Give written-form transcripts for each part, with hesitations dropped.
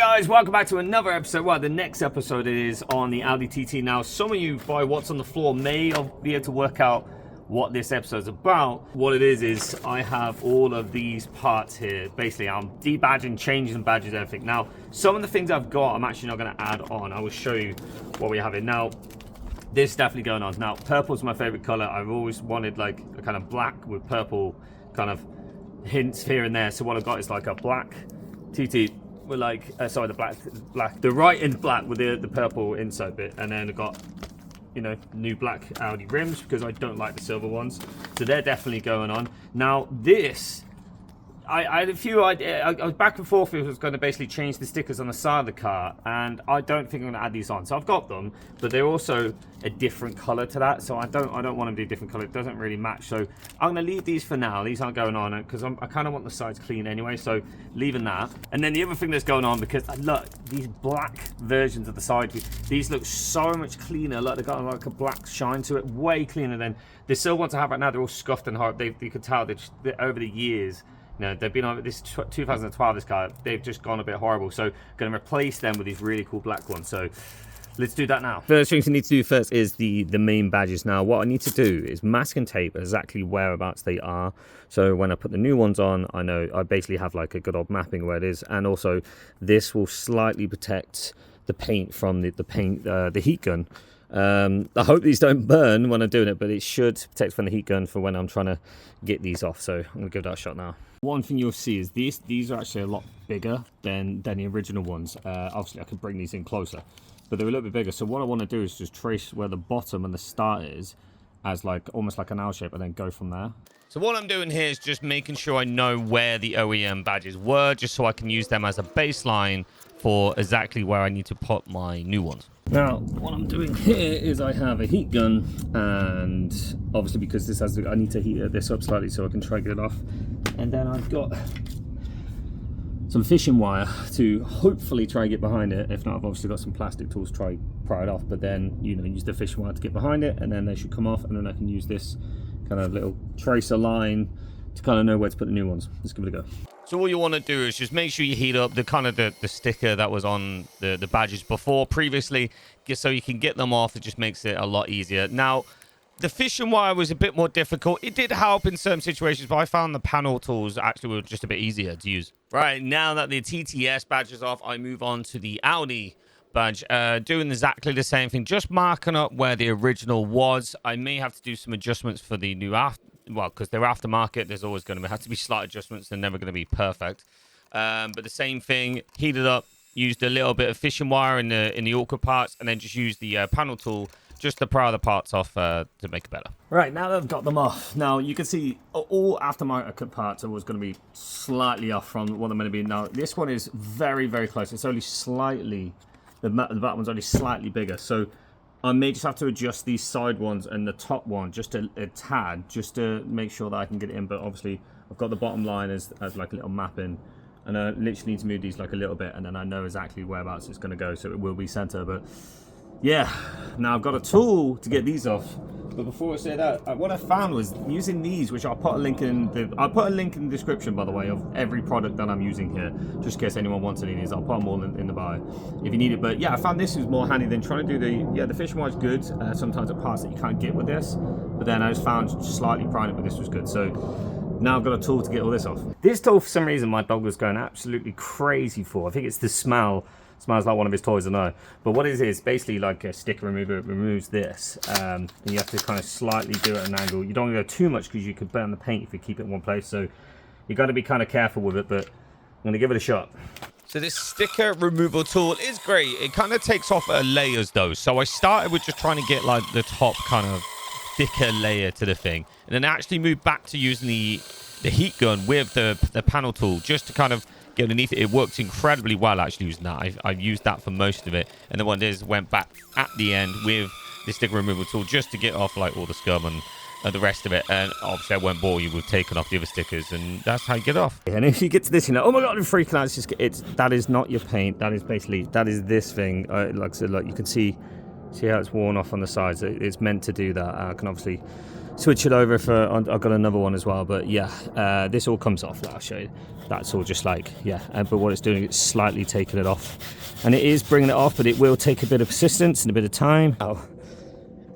Guys, welcome back to another episode. Well, the next episode is on the Audi TT. Now, some of you, by what's on the floor, may be able to work out what this episode's about. What it is I have all of these parts here. Basically, I'm debadging, changing badges, everything. Now, some of the things I've got, I'm actually not going to add on. I will show you what we have here. Now, this is definitely going on. Now, purple's my favorite color. I've always wanted like a kind of black with purple kind of hints here and there. So what I've got is like a black TT with like, sorry, the right end black with the purple inside bit. And then I've got, you know, new black Audi rims because I don't like the silver ones. So they're definitely going on. Now this, I had a few ideas. I was back and forth. It was going to basically change the stickers on the side of the car, and I don't think I'm going to add these on. So I've got them, but they're also a different color to that. So I don't want them to be a different color. It doesn't really match. So I'm going to leave these for now. These aren't going on because I kind of want the sides clean anyway. So leaving that. And then the other thing that's going on, because look, these black versions of the side, these look so much cleaner. Look, they've got like a black shine to it, way cleaner than the silver ones I have right now. They're all scuffed and hard. You could tell they're over the years. No, they've been on this 2012. This car, they've just gone a bit horrible. So, going to replace them with these really cool black ones. So, let's do that now. First thing you need to do first is the main badges. Now, what I need to do is mask and tape exactly whereabouts they are. So, when I put the new ones on, I know I basically have like a good old mapping where it is, and also this will slightly protect the paint from the heat gun. I hope these don't burn when I'm doing it, but it should protect from the heat gun for when I'm trying to get these off. So, I'm gonna give that a shot now. One thing you'll see is these are actually a lot bigger than the original ones. Obviously, I could bring these in closer, but they're a little bit bigger. So what I want to do is just trace where the bottom and the start is as like almost like an L shape, and then go from there. So what I'm doing here is just making sure I know where the OEM badges were, just so I can use them as a baseline for exactly where I need to put my new ones. Now, what I'm doing here is I have a heat gun, and obviously because this has, I need to heat this up slightly so I can try to get it off. And then I've got some fishing wire to hopefully try and get behind it. If not, I've obviously got some plastic tools to try pry it off, but then, you know, use the fishing wire to get behind it, and then they should come off, and then I can use this kind of little tracer line to kind of know where to put the new ones. Let's give it a go. So what you want to do is just make sure you heat up the sticker that was on the badges previously, so you can get them off. It just makes it a lot easier. Now, the fishing wire was a bit more difficult. It did help in certain situations, but I found the panel tools actually were just a bit easier to use. Right, now that the TTS badge is off, I move on to the Audi badge, doing exactly the same thing, just marking up where the original was. I may have to do some adjustments for the new because they're aftermarket. There's always going to have to be slight adjustments. They're never going to be perfect. But the same thing, heated up, used a little bit of fishing wire in the awkward parts, and then just used the panel tool just to pry the parts off to make it better. Right, now that I've got them off, now you can see all aftermarket parts are always going to be slightly off from what they're going to be. Now, this one is very, very close. It's only slightly, the bottom one's only slightly bigger. So I may just have to adjust these side ones and the top one just a tad, just to make sure that I can get it in. But obviously, I've got the bottom line as like a little mapping, and I literally need to move these like a little bit, and then I know exactly whereabouts it's going to go, so it will be center. But yeah, now I've got a tool to get these off. But before I say that, what I found was using these, which I'll put a link in the description, by the way, of every product that I'm using here, just in case anyone wants any of these. I'll put them all in the bio if you need it. But yeah, I found this was more handy than trying to do the fishing wire is good. Sometimes at parts that you can't get with this, but then I just found slightly prying it with this was good. So now I've got a tool to get all this off. This tool, for some reason, my dog was going absolutely crazy for. I think it's the smell. Smells like one of his toys, I know. But what it is basically like a sticker remover. It removes this. And you have to kind of slightly do it at an angle. You don't want to go too much because you could burn the paint if you keep it in one place. So you got to be kind of careful with it, but I'm going to give it a shot. So this sticker removal tool is great. It kind of takes off layers though. So I started with just trying to get like the top kind of thicker layer to the thing. And then I actually moved back to using the heat gun with the panel tool just to kind of get underneath it. It works incredibly well actually using that. I've used that for most of it, and then what it is, went back at the end with the sticker removal tool just to get off like all the scum and the rest of it. And obviously I won't bore you with taking off the other stickers, and that's how you get off. And if you get to this, you know, oh my god, I'm freaking out. That is not your paint. That is this thing. Like I said, look, you can see how it's worn off on the sides. It's meant to do that. I can obviously switch it over for, I've got another one as well, but yeah, this all comes off. I'll show you. That's all just like, yeah, but what it's doing, it's slightly taking it off, and it is bringing it off, but it will take a bit of persistence and a bit of time. Oh,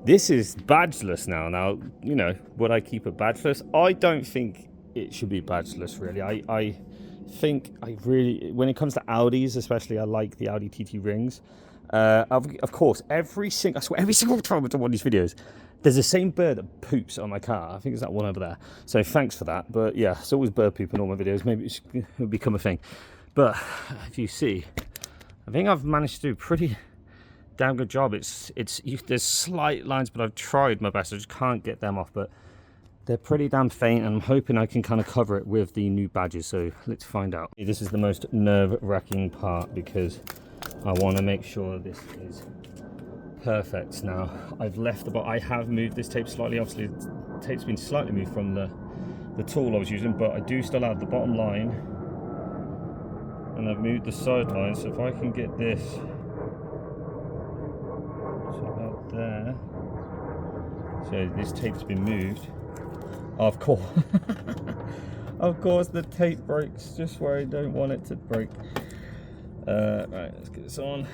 this is badgeless now. You know, would I keep it badgeless? I don't think it should be badgeless, really. I think I really, when it comes to Audis especially, I like the Audi TT rings. Of course, every single time I do one of these videos, there's the same bird that poops on my car. I think it's that one over there. So thanks for that. But yeah, it's always bird poop in all my videos. Maybe it'll become a thing. But if you see, I think I've managed to do a pretty damn good job. There's slight lines, but I've tried my best. I just can't get them off. But they're pretty damn faint, and I'm hoping I can kind of cover it with the new badges. So let's find out. This is the most nerve-wracking part because I want to make sure this is perfect. Now I've left I have moved this tape slightly. Obviously the tape's been slightly moved from the tool I was using, but I do still have the bottom line, and I've moved the side line. So if I can get this about there, so this tape's been moved. Of course of course the tape breaks just where I don't want it to break. Right, let's get this on.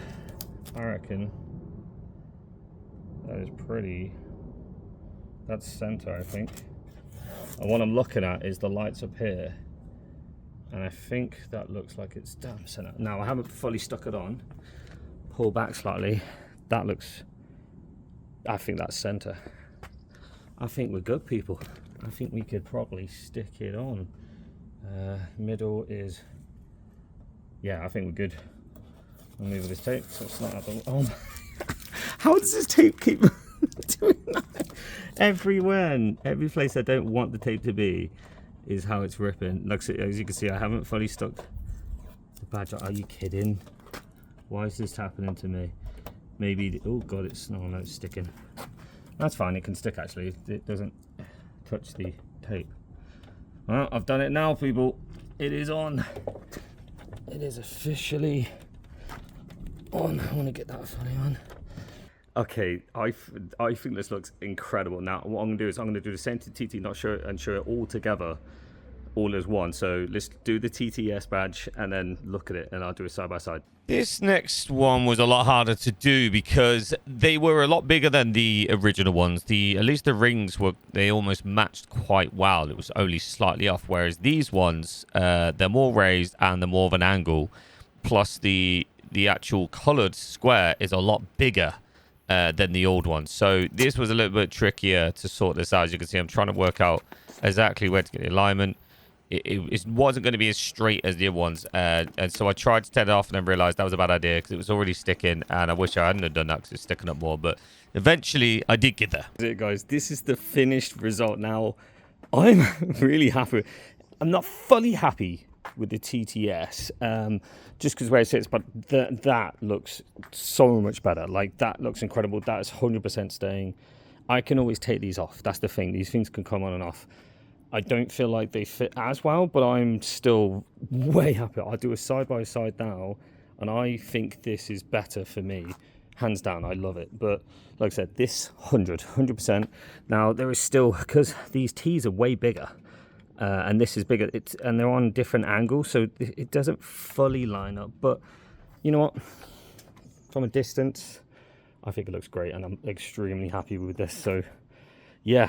I reckon that is pretty, that's center, I think. And what I'm looking at is the lights up here, and I think that looks like it's damn center. Now I haven't fully stuck it on. Pull back slightly. That looks, I think that's center. I think we're good, people. I think we could probably stick it on. Middle is, yeah, I think we're good. I'll move this tape so it's not at the, oh my. How does this tape keep doing that? Everywhere and every place I don't want the tape to be is how it's ripping. Like, as you can see, I haven't fully stuck the badge on. Are you kidding? Why is this happening to me? Maybe, oh god, it's, no, it's sticking. That's fine, it can stick actually. It doesn't touch the tape. Well, I've done it now, people. It is on. It is officially on. I want to get that funny on. Okay, I think this looks incredible. Now, what I'm going to do is I'm going to do the same to TT, not show it, and show it all together, all as one. So let's do the TTS badge and then look at it, and I'll do it side by side. This next one was a lot harder to do because they were a lot bigger than the original ones. At least the rings they almost matched quite well. It was only slightly off, whereas these ones, they're more raised and they're more of an angle. Plus the actual colored square is a lot bigger than the old ones. So this was a little bit trickier to sort this out. As you can see, I'm trying to work out exactly where to get the alignment. It wasn't going to be as straight as the other ones, and so I tried to take it off and then realized that was a bad idea because it was already sticking, and I wish I hadn't have done that because it's sticking up more, but eventually I did get there. That's it, guys. This is the finished result. Now I'm really happy. I'm not fully happy with the TTS, just because where it sits, but that looks so much better. Like, that looks incredible. That is 100% staying. I can always take these off. That's the thing. These things can come on and off. I don't feel like they fit as well, but I'm still way happy. I'll do a side by side now, and I think this is better for me. Hands down, I love it. But like I said, this 100%. Now there is still, because these T's are way bigger, and this is bigger, and they're on different angles, so it doesn't fully line up. But you know what? From a distance, I think it looks great, and I'm extremely happy with this. So yeah.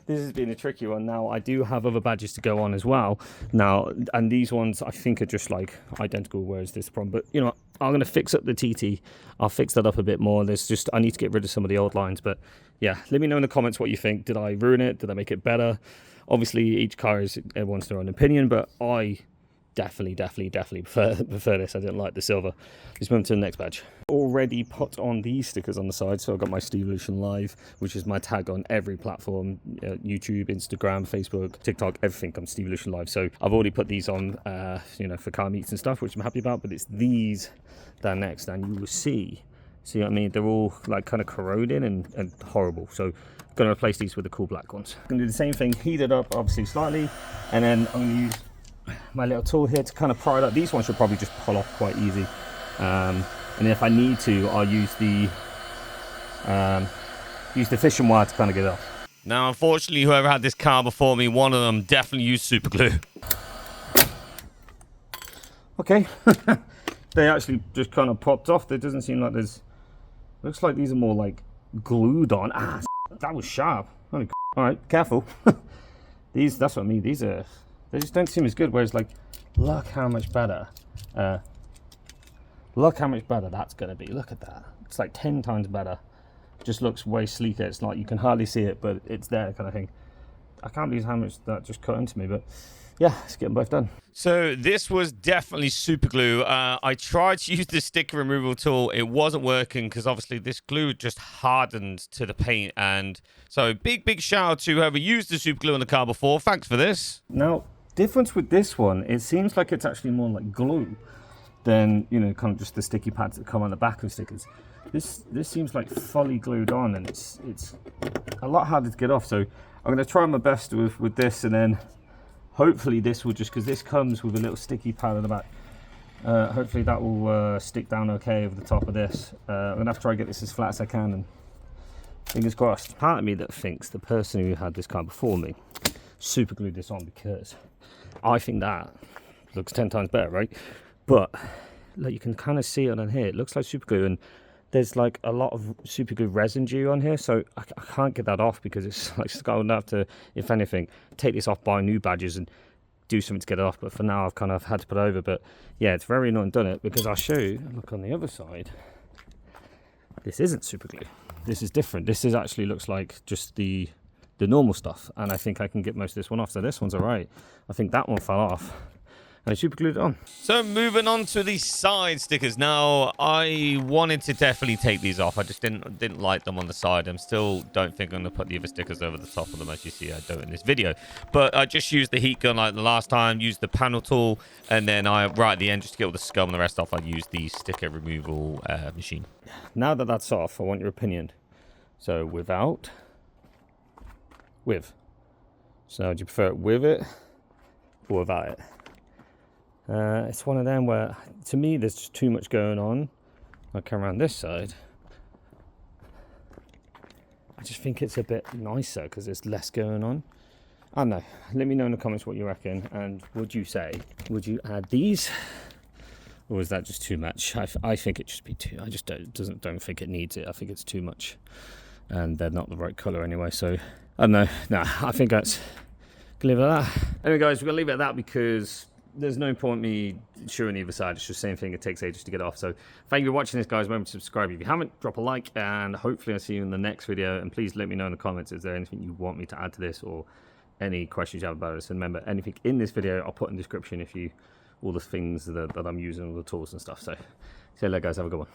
This has been a tricky one. Now, I do have other badges to go on as well. Now, and these ones I think are just like identical, whereas this problem. But, you know, I'm going to fix up the TT. I'll fix that up a bit more. I need to get rid of some of the old lines. But, yeah, let me know in the comments what you think. Did I ruin it? Did I make it better? Obviously, each car is everyone's their own opinion, but I definitely prefer this. I didn't like the silver. Let's move to the next badge. Already put on these stickers on the side. So I've got my Stevolution Live, which is my tag on every platform, YouTube, Instagram, Facebook, TikTok, everything comes Stevolution Live. So I've already put these on, for car meets and stuff, which I'm happy about. But it's these that are next, and you will see what I mean? They're all like kind of corroding and horrible. So I'm going to replace these with the cool black ones. I'm going to do the same thing, heat it up obviously slightly, and then I'm going to use my little tool here to kind of pry it up. These ones should probably just pull off quite easy, and if I need to, I'll use the fishing wire to kind of get it off. Now, unfortunately, whoever had this car before me, one of them definitely used super glue. Okay. They actually just kind of popped off. There doesn't seem like there's... Looks like these are more like glued on. Ah, that was sharp. All right, careful. These, that's what I mean. These are... They just don't seem as good. Whereas, like, look how much better... look how much better that's going to be. Look at that. It's like 10 times better. Just looks way sleeker. It's like you can hardly see it, but it's there kind of thing. I can't believe how much that just cut into me, but yeah, let's get them both done. So this was definitely super glue. I tried to use the sticker removal tool. It wasn't working because obviously this glue just hardened to the paint. And so big shout out to whoever used the super glue on the car before. Thanks for this. Now, difference with this one, it seems like it's actually more like glue than, you know, kind of just the sticky pads that come on the back of stickers. This seems like fully glued on, and it's a lot harder to get off. So I'm going to try my best with this, and then hopefully this will just, because this comes with a little sticky pad on the back, hopefully that will stick down okay over the top of this. I'm going to have to try and get this as flat as I can, and fingers crossed. Part of me that thinks the person who had this car before me super glued this on, because I think that looks 10 times better, right? But like, you can kind of see it on here. It looks like super glue, and there's like a lot of super glue residue on here, so I can't get that off because it's like I'm gonna have to, if anything, take this off, buy new badges and do something to get it off. But for now, I've kind of had to put it over. But yeah, it's very annoying done it, because I'll show you. Look on the other side. This isn't super glue. This is different. This is actually looks like just the normal stuff, and I think I can get most of this one off. So this one's all right. I think that one fell off. And I super glued it on. So moving on to the side stickers. Now, I wanted to definitely take these off. I just didn't like them on the side. I still don't think I'm going to put the other stickers over the top of them, as you see I do in this video. But I just used the heat gun like the last time, used the panel tool, and then right at the end, just to get all the scum and the rest off, I used the sticker removal machine. Now that that's off, I want your opinion. So without, with. So do you prefer it with it or without it? It's one of them where, to me, there's just too much going on. I come around this side. I just think it's a bit nicer because there's less going on. I don't know. Let me know in the comments what you reckon. And would you you add these? Or is that just too much? I think it should be too. I just don't think it needs it. I think it's too much. And they're not the right colour anyway. So, I don't know. Nah, I think that's... Leave it at that. Anyway, guys, we're going to leave it at that because... there's no point me showing either side. It's just the same thing. It takes ages to get off. So thank you for watching this, guys. Remember to subscribe if you haven't. Drop a like, and hopefully I'll see you in the next video. And please let me know in the comments, is there anything you want me to add to this, or any questions you have about this. And remember, anything in this video I'll put in the description, if you all the things that I'm using, all the tools and stuff. So see you later, guys. Have a good one.